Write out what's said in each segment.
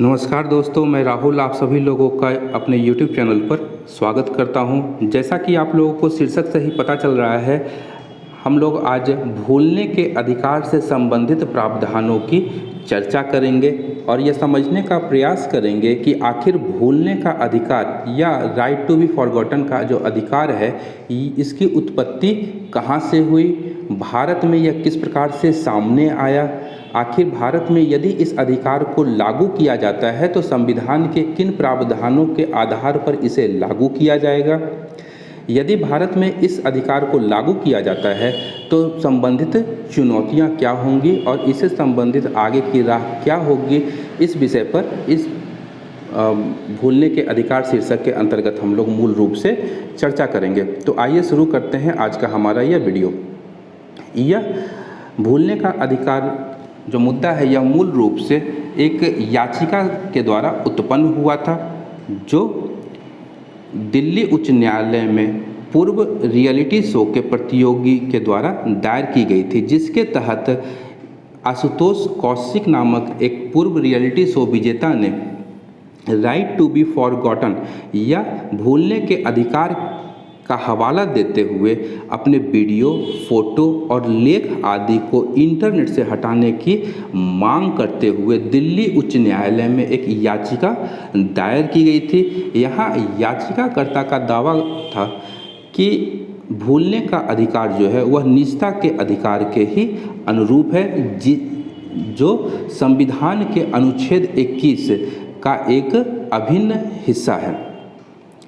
नमस्कार दोस्तों, मैं राहुल आप सभी लोगों का अपने YouTube चैनल पर स्वागत करता हूं। जैसा कि आप लोगों को शीर्षक से ही पता चल रहा है, हम लोग आज भूलने के अधिकार से संबंधित प्रावधानों की चर्चा करेंगे और यह समझने का प्रयास करेंगे कि आखिर भूलने का अधिकार या राइट टू बी फॉरगॉटन का जो अधिकार है, इसकी उत्पत्ति कहाँ से हुई, भारत में यह किस प्रकार से सामने आया, आखिर भारत में यदि इस अधिकार को लागू किया जाता है तो संविधान के किन प्रावधानों के आधार पर इसे लागू किया जाएगा। यदि भारत में इस अधिकार को लागू किया जाता है तो संबंधित चुनौतियां क्या होंगी और इससे संबंधित आगे की राह क्या होगी, इस विषय पर इस भूलने के अधिकार शीर्षक के अंतर्गत हम लोग मूल रूप से चर्चा करेंगे। तो आइए शुरू करते हैं आज का हमारा यह वीडियो। यह भूलने का अधिकार जो मुद्दा है, यह मूल रूप से एक याचिका के द्वारा उत्पन्न हुआ था जो दिल्ली उच्च न्यायालय में पूर्व रियलिटी शो के प्रतियोगी के द्वारा दायर की गई थी, जिसके तहत आशुतोष कौशिक नामक एक पूर्व रियलिटी शो विजेता ने राइट टू बी फॉरगॉटन या भूलने के अधिकार का हवाला देते हुए अपने वीडियो, फोटो और लेख आदि को इंटरनेट से हटाने की मांग करते हुए दिल्ली उच्च न्यायालय में एक याचिका दायर की गई थी। यहाँ याचिकाकर्ता का दावा था कि भूलने का अधिकार जो है वह निजता के अधिकार के ही अनुरूप है, जो संविधान के अनुच्छेद 21 का एक अभिन्न हिस्सा है।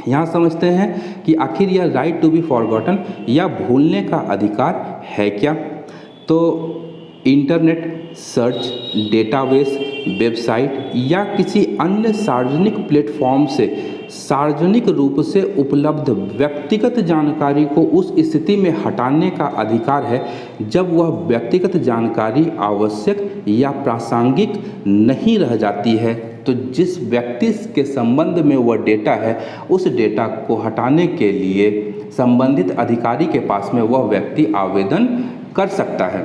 यहाँ समझते हैं कि आखिर यह राइट टू बी फॉरगॉटन या भूलने का अधिकार है क्या। तो इंटरनेट सर्च, डेटाबेस, वेबसाइट या किसी अन्य सार्वजनिक प्लेटफॉर्म से सार्वजनिक रूप से उपलब्ध व्यक्तिगत जानकारी को उस स्थिति में हटाने का अधिकार है जब वह व्यक्तिगत जानकारी आवश्यक या प्रासंगिक नहीं रह जाती है। तो जिस व्यक्ति के संबंध में वह डेटा है, उस डेटा को हटाने के लिए संबंधित अधिकारी के पास में वह व्यक्ति आवेदन कर सकता है।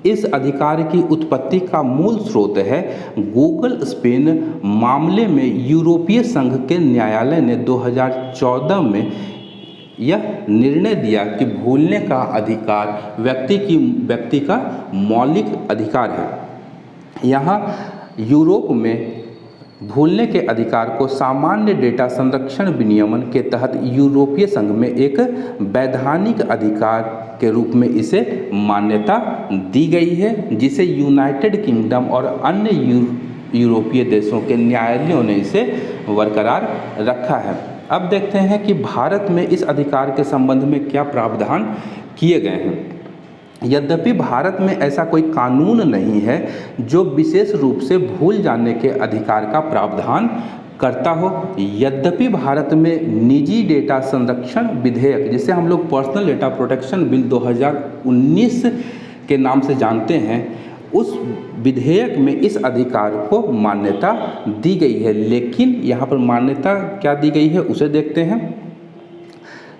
इस अधिकार की उत्पत्ति का मूल स्रोत है गूगल स्पेन मामले में यूरोपीय संघ के न्यायालय ने 2014 में यह निर्णय दिया कि भूलने का अधिकार व्यक्ति का मौलिक अधिकार है। यहाँ यूरोप में भूलने के अधिकार को सामान्य डेटा संरक्षण विनियमन के तहत यूरोपीय संघ में एक वैधानिक अधिकार के रूप में इसे मान्यता दी गई है, जिसे यूनाइटेड किंगडम और अन्य यूरोपीय देशों के न्यायालयों ने इसे बरकरार रखा है। अब देखते हैं कि भारत में इस अधिकार के संबंध में क्या प्रावधान किए गए हैं। यद्यपि भारत में ऐसा कोई कानून नहीं है जो विशेष रूप से भूल जाने के अधिकार का प्रावधान करता हो। यद्यपि भारत में निजी डेटा संरक्षण विधेयक, जिसे हम लोग पर्सनल डेटा प्रोटेक्शन बिल 2019 के नाम से जानते हैं, उस विधेयक में इस अधिकार को मान्यता दी गई है। लेकिन यहाँ पर मान्यता क्या दी गई है उसे देखते हैं।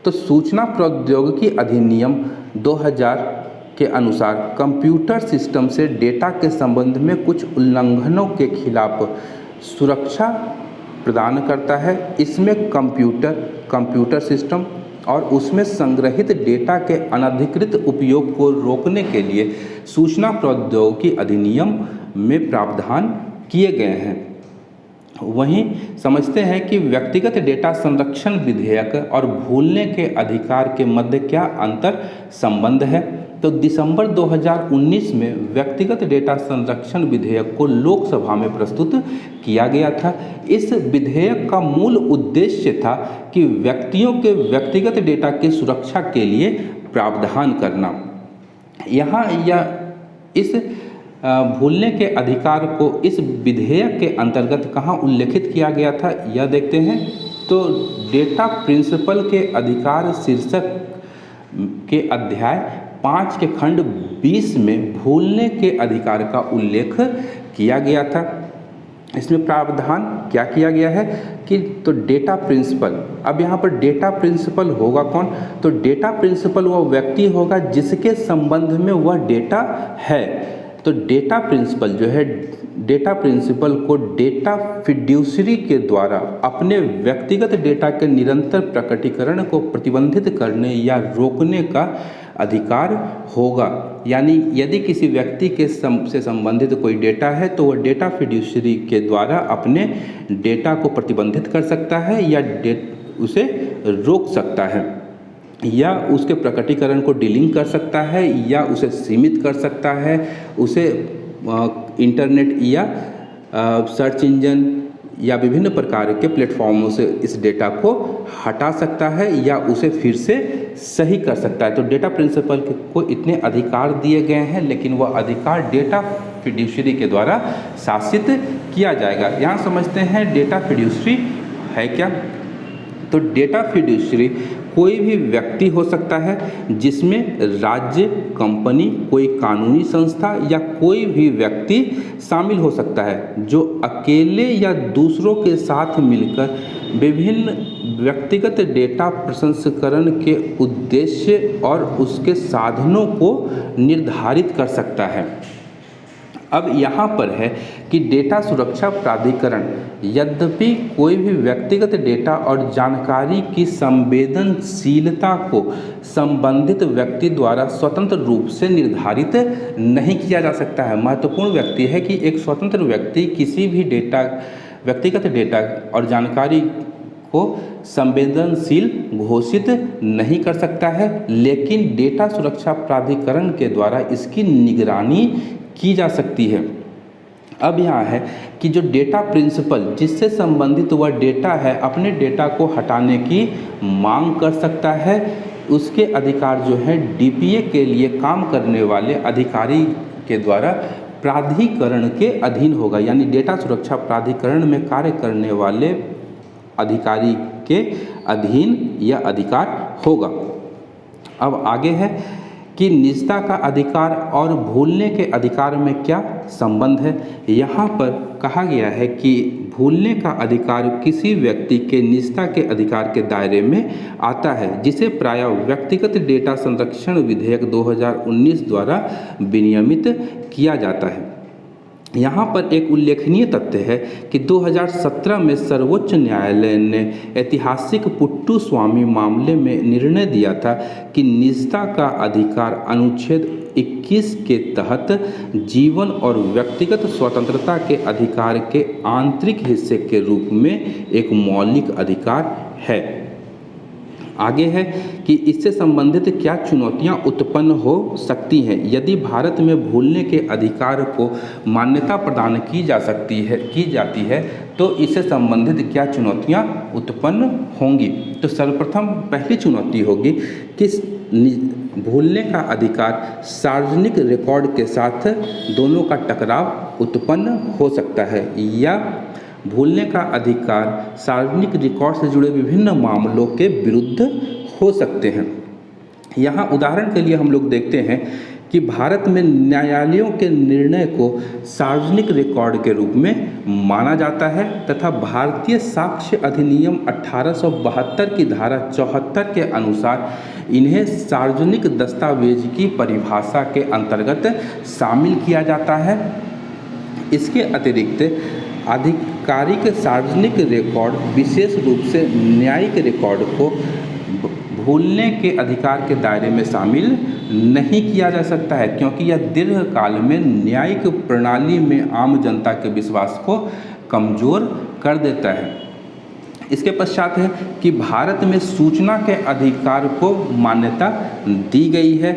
तो सूचना प्रौद्योगिकी अधिनियम 2000 के अनुसार कंप्यूटर सिस्टम से डेटा के संबंध में कुछ उल्लंघनों के खिलाफ सुरक्षा प्रदान करता है। इसमें कंप्यूटर सिस्टम और उसमें संग्रहित डेटा के अनधिकृत उपयोग को रोकने के लिए सूचना प्रौद्योगिकी अधिनियम में प्रावधान किए गए हैं। वहीं समझते हैं कि व्यक्तिगत डेटा संरक्षण विधेयक और भूलने के अधिकार के मध्य क्या अंतर संबंध है। तो दिसंबर 2019 में व्यक्तिगत डेटा संरक्षण विधेयक को लोकसभा में प्रस्तुत किया गया था। इस विधेयक का मूल उद्देश्य था कि व्यक्तियों के व्यक्तिगत डेटा की सुरक्षा के लिए प्रावधान करना। यहाँ इस भूलने के अधिकार को इस विधेयक के अंतर्गत कहाँ उल्लेखित किया गया था, यह देखते हैं। तो डेटा प्रिंसिपल के अधिकार शीर्षक के अध्याय 5 के खंड 20 में भूलने के अधिकार का उल्लेख किया गया था। इसमें प्रावधान क्या किया गया है कि तो डेटा प्रिंसिपल, अब यहाँ पर डेटा प्रिंसिपल होगा कौन, तो डेटा प्रिंसिपल वह व्यक्ति होगा जिसके संबंध में वह डेटा है। तो डेटा प्रिंसिपल जो है, डेटा प्रिंसिपल को डेटा फिड्यूसरी के द्वारा अपने व्यक्तिगत डेटा के निरंतर प्रकटीकरण को प्रतिबंधित करने या रोकने का अधिकार होगा। यानी यदि किसी व्यक्ति के से संबंधित कोई डेटा है तो वह डेटा फिड्यूसरी के द्वारा अपने डेटा को प्रतिबंधित कर सकता है या उसे रोक सकता है, या उसके प्रकटीकरण को डीलिंग कर सकता है, या उसे सीमित कर सकता है, उसे इंटरनेट या सर्च इंजन या विभिन्न प्रकार के प्लेटफॉर्मों से इस डेटा को हटा सकता है या उसे फिर से सही कर सकता है। तो डेटा प्रिंसिपल को इतने अधिकार दिए गए हैं, लेकिन वह अधिकार डेटा फिड्यूसरी के द्वारा शासित किया जाएगा। यहाँ समझते हैं डेटा फिड्यूसरी है क्या। तो डेटा फिड्यूसरी कोई भी व्यक्ति हो सकता है जिसमें राज्य, कंपनी, कोई कानूनी संस्था या कोई भी व्यक्ति शामिल हो सकता है जो अकेले या दूसरों के साथ मिलकर विभिन्न व्यक्तिगत डेटा प्रसंस्करण के उद्देश्य और उसके साधनों को निर्धारित कर सकता है। अब यहाँ पर है कि डेटा सुरक्षा प्राधिकरण यद्यपि कोई भी व्यक्तिगत डेटा और जानकारी की संवेदनशीलता को संबंधित व्यक्ति द्वारा स्वतंत्र रूप से निर्धारित नहीं किया जा सकता है। महत्वपूर्ण व्यक्ति है कि एक स्वतंत्र व्यक्ति किसी भी व्यक्तिगत डेटा और जानकारी को संवेदनशील घोषित नहीं कर सकता है, लेकिन डेटा सुरक्षा प्राधिकरण के द्वारा इसकी निगरानी की जा सकती है। अब यहाँ है कि जो डेटा प्रिंसिपल जिससे संबंधित वह डेटा है अपने डेटा को हटाने की मांग कर सकता है। उसके अधिकार जो है डीपीए के लिए काम करने वाले अधिकारी के द्वारा प्राधिकरण के अधीन होगा, यानी डेटा सुरक्षा प्राधिकरण में कार्य करने वाले अधिकारी के अधीन यह अधिकार होगा। अब आगे है कि निजता का अधिकार और भूलने के अधिकार में क्या संबंध है। यहाँ पर कहा गया है कि भूलने का अधिकार किसी व्यक्ति के निजता के अधिकार के दायरे में आता है, जिसे प्रायः व्यक्तिगत डेटा संरक्षण विधेयक 2019 द्वारा विनियमित किया जाता है। यहाँ पर एक उल्लेखनीय तथ्य है कि 2017 में सर्वोच्च न्यायालय ने ऐतिहासिक पुट्टू स्वामी मामले में निर्णय दिया था कि निजता का अधिकार अनुच्छेद 21 के तहत जीवन और व्यक्तिगत स्वतंत्रता के अधिकार के आंतरिक हिस्से के रूप में एक मौलिक अधिकार है। आगे है कि इससे संबंधित क्या चुनौतियां उत्पन्न हो सकती हैं। यदि भारत में भूलने के अधिकार को मान्यता प्रदान की जाती है तो इससे संबंधित क्या चुनौतियां उत्पन्न होंगी। तो सर्वप्रथम पहली चुनौती होगी कि भूलने का अधिकार सार्वजनिक रिकॉर्ड के साथ दोनों का टकराव उत्पन्न हो सकता है, या भूलने का अधिकार सार्वजनिक रिकॉर्ड से जुड़े विभिन्न मामलों के विरुद्ध हो सकते हैं। यहाँ उदाहरण के लिए हम लोग देखते हैं कि भारत में न्यायालयों के निर्णय को सार्वजनिक रिकॉर्ड के रूप में माना जाता है तथा भारतीय साक्ष्य अधिनियम 1872 की धारा 74 के अनुसार इन्हें सार्वजनिक दस्तावेज की परिभाषा के अंतर्गत शामिल किया जाता है। इसके अतिरिक्त आधिकारिक सार्वजनिक रिकॉर्ड विशेष रूप से न्यायिक रिकॉर्ड को भूलने के अधिकार के दायरे में शामिल नहीं किया जा सकता है, क्योंकि यह दीर्घकाल में न्यायिक प्रणाली में आम जनता के विश्वास को कमज़ोर कर देता है। इसके पश्चात है कि भारत में सूचना के अधिकार को मान्यता दी गई है।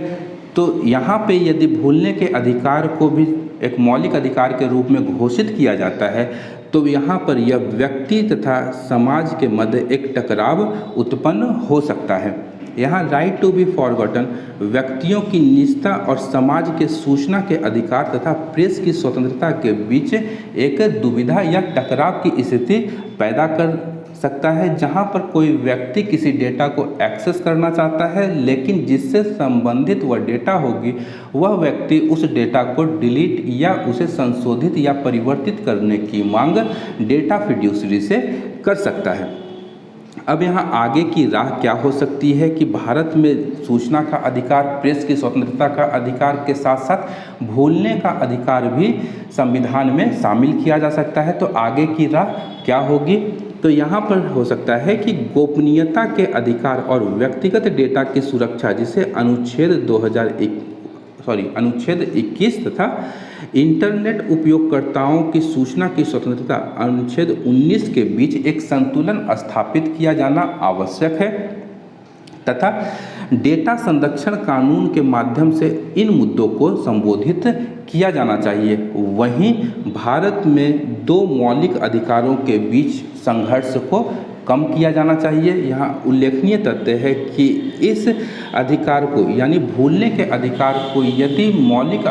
तो यहाँ पे यदि भूलने के अधिकार को भी एक मौलिक अधिकार के रूप में घोषित किया जाता है तो यहाँ पर यह व्यक्ति तथा समाज के मध्य एक टकराव उत्पन्न हो सकता है। यहाँ राइट टू बी फॉरगॉटन व्यक्तियों की निजता और समाज के सूचना के अधिकार तथा प्रेस की स्वतंत्रता के बीच एक दुविधा या टकराव की स्थिति पैदा कर सकता है, जहां पर कोई व्यक्ति किसी डेटा को एक्सेस करना चाहता है, लेकिन जिससे संबंधित वह डेटा होगी वह व्यक्ति उस डेटा को डिलीट या उसे संशोधित या परिवर्तित करने की मांग डेटा फिड्यूसरी से कर सकता है। अब यहाँ आगे की राह क्या हो सकती है कि भारत में सूचना का अधिकार, प्रेस की स्वतंत्रता का अधिकार के साथ साथ भूलने का अधिकार भी संविधान में शामिल किया जा सकता है। तो आगे की राह क्या होगी? तो यहाँ पर हो सकता है कि गोपनीयता के अधिकार और व्यक्तिगत डेटा की सुरक्षा, जिसे अनुच्छेद 21 तथा इंटरनेट उपयोगकर्ताओं की सूचना की स्वतंत्रता अनुच्छेद 19 के बीच एक संतुलन स्थापित किया जाना आवश्यक है तथा डेटा संरक्षण कानून के माध्यम से इन मुद्दों को संबोधित किया जाना चाहिए। वहीं भारत में दो मौलिक अधिकारों के बीच संघर्ष को कम किया जाना चाहिए। यहाँ उल्लेखनीय तथ्य है कि इस अधिकार को यानी भूलने के अधिकार को यदि मौलिक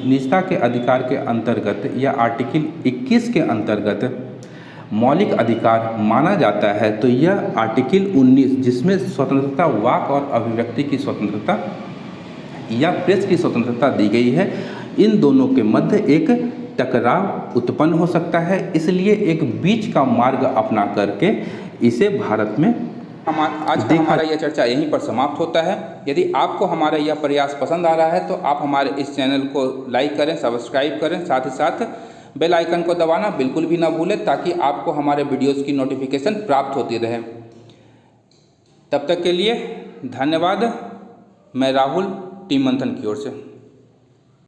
निजता के अधिकार के अंतर्गत या आर्टिकल 21 के अंतर्गत मौलिक अधिकार माना जाता है तो यह आर्टिकल 19 जिसमें स्वतंत्रता, वाक और अभिव्यक्ति की स्वतंत्रता या प्रेस की स्वतंत्रता दी गई है, इन दोनों के मध्य एक टकराव उत्पन्न हो सकता है। इसलिए एक बीच का मार्ग अपना करके इसे भारत में आज का हमारा यह चर्चा यहीं पर समाप्त होता है। यदि आपको हमारा यह प्रयास पसंद आ रहा है तो आप हमारे इस चैनल को लाइक करें, सब्सक्राइब करें, साथ ही साथ बेल आइकन को दबाना बिल्कुल भी ना भूलें ताकि आपको हमारे वीडियोस की नोटिफिकेशन प्राप्त होती रहे। तब तक के लिए धन्यवाद। मैं राहुल, टीम मंथन की ओर से।